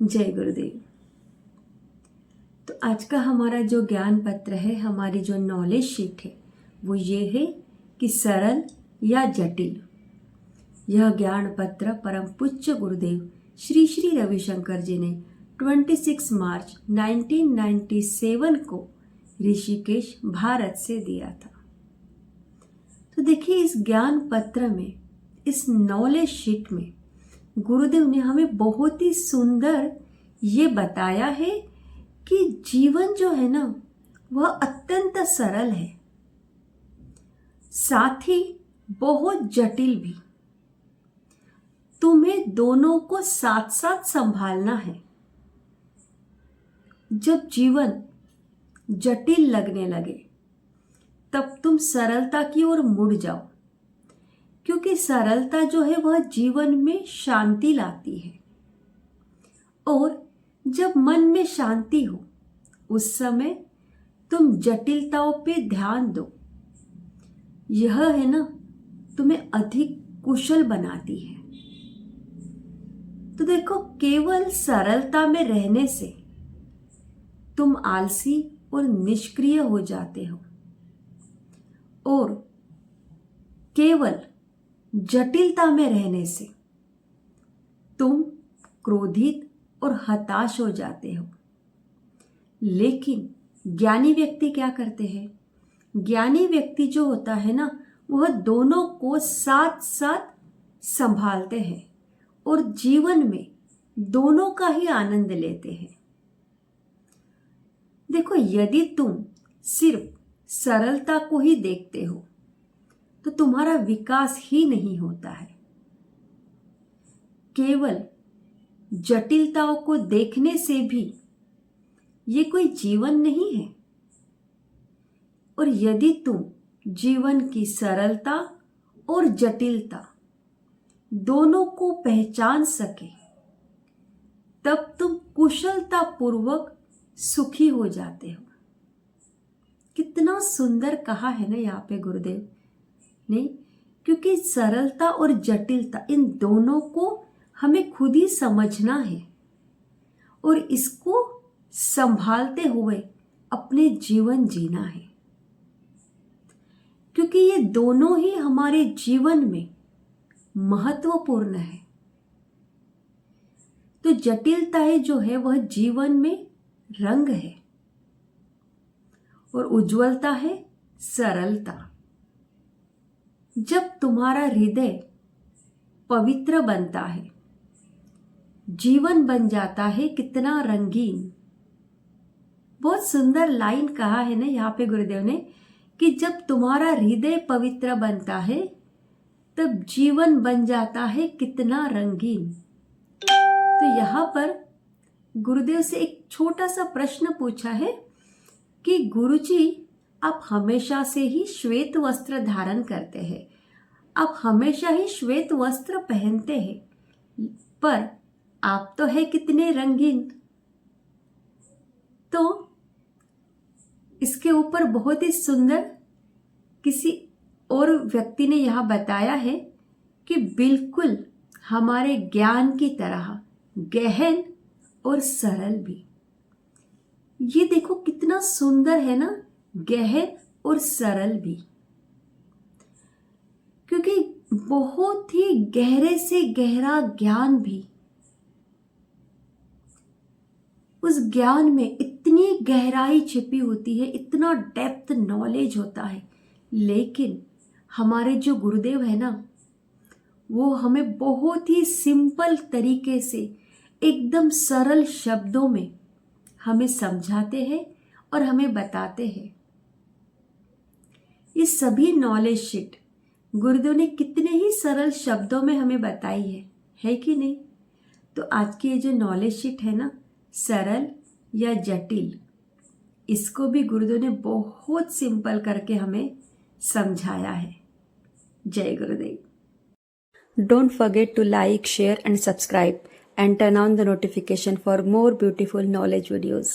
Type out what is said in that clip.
जय गुरुदेव। तो आज का हमारा जो ज्ञान पत्र है, हमारी जो नॉलेज शीट है, वो ये है कि सरल या जटिल। यह ज्ञान पत्र परम पूज्य गुरुदेव श्री श्री रविशंकर जी ने 26 मार्च 1997 को ऋषिकेश भारत से दिया था। तो देखिए, इस ज्ञान पत्र में, इस नॉलेज शीट में गुरुदेव ने हमें बहुत ही सुंदर ये बताया है कि जीवन जो है ना, वह अत्यंत सरल है, साथ ही बहुत जटिल भी। तुम्हें दोनों को साथ साथ संभालना है। जब जीवन जटिल लगने लगे तब तुम सरलता की ओर मुड़ जाओ, क्योंकि सरलता जो है वह जीवन में शांति लाती है। और जब मन में शांति हो, उस समय तुम जटिलताओं पे ध्यान दो। यह है ना, तुम्हें अधिक कुशल बनाती है। तो देखो, केवल सरलता में रहने से तुम आलसी और निष्क्रिय हो जाते हो, और केवल जटिलता में रहने से तुम क्रोधित और हताश हो जाते हो। लेकिन ज्ञानी व्यक्ति क्या करते हैं? ज्ञानी व्यक्ति जो होता है ना, वह दोनों को साथ साथ संभालते हैं और जीवन में दोनों का ही आनंद लेते हैं। देखो, यदि तुम सिर्फ सरलता को ही देखते हो तो तुम्हारा विकास ही नहीं होता है। केवल जटिलताओं को देखने से भी ये कोई जीवन नहीं है। और यदि तुम जीवन की सरलता और जटिलता दोनों को पहचान सके, तब तुम कुशलता पूर्वक सुखी हो जाते हो। कितना सुंदर कहा है ना यहाँ पे गुरुदेव ने, क्योंकि सरलता और जटिलता, इन दोनों को हमें खुद ही समझना है और इसको संभालते हुए अपने जीवन जीना है, क्योंकि ये दोनों ही हमारे जीवन में महत्वपूर्ण है। तो जटिलताएं जो है वह जीवन में रंग है, और उज्ज्वलता है सरलता। जब तुम्हारा हृदय पवित्र बनता है, जीवन बन जाता है कितना रंगीन। बहुत सुंदर लाइन कहा है ना यहाँ पे गुरुदेव ने कि जब तुम्हारा हृदय पवित्र बनता है, तब जीवन बन जाता है कितना रंगीन। तो यहाँ पर गुरुदेव से एक छोटा सा प्रश्न पूछा है कि गुरुजी, आप हमेशा से ही श्वेत वस्त्र धारण करते हैं, आप हमेशा ही श्वेत वस्त्र पहनते हैं, पर आप तो है कितने रंगीन। तो इसके ऊपर बहुत ही सुंदर किसी और व्यक्ति ने यह बताया है कि बिल्कुल हमारे ज्ञान की तरह गहन और सरल भी। ये देखो कितना सुंदर है ना, गहन और सरल भी, क्योंकि बहुत ही गहरे से गहरा ज्ञान भी, उस ज्ञान में इतनी गहराई छिपी होती है, इतना डेप्थ नॉलेज होता है। लेकिन हमारे जो गुरुदेव है ना, वो हमें बहुत ही सिंपल तरीके से, एकदम सरल शब्दों में हमें समझाते हैं और हमें बताते हैं। ये सभी नॉलेज शीट गुरुदेव ने कितने ही सरल शब्दों में हमें बताई है कि नहीं? तो आज की ये जो नॉलेज शीट है ना, सरल या जटिल, इसको भी गुरुदेव ने बहुत सिंपल करके हमें समझाया है। जय गुरुदेव। Don't forget to like, share and subscribe and turn on the notification for more beautiful knowledge videos.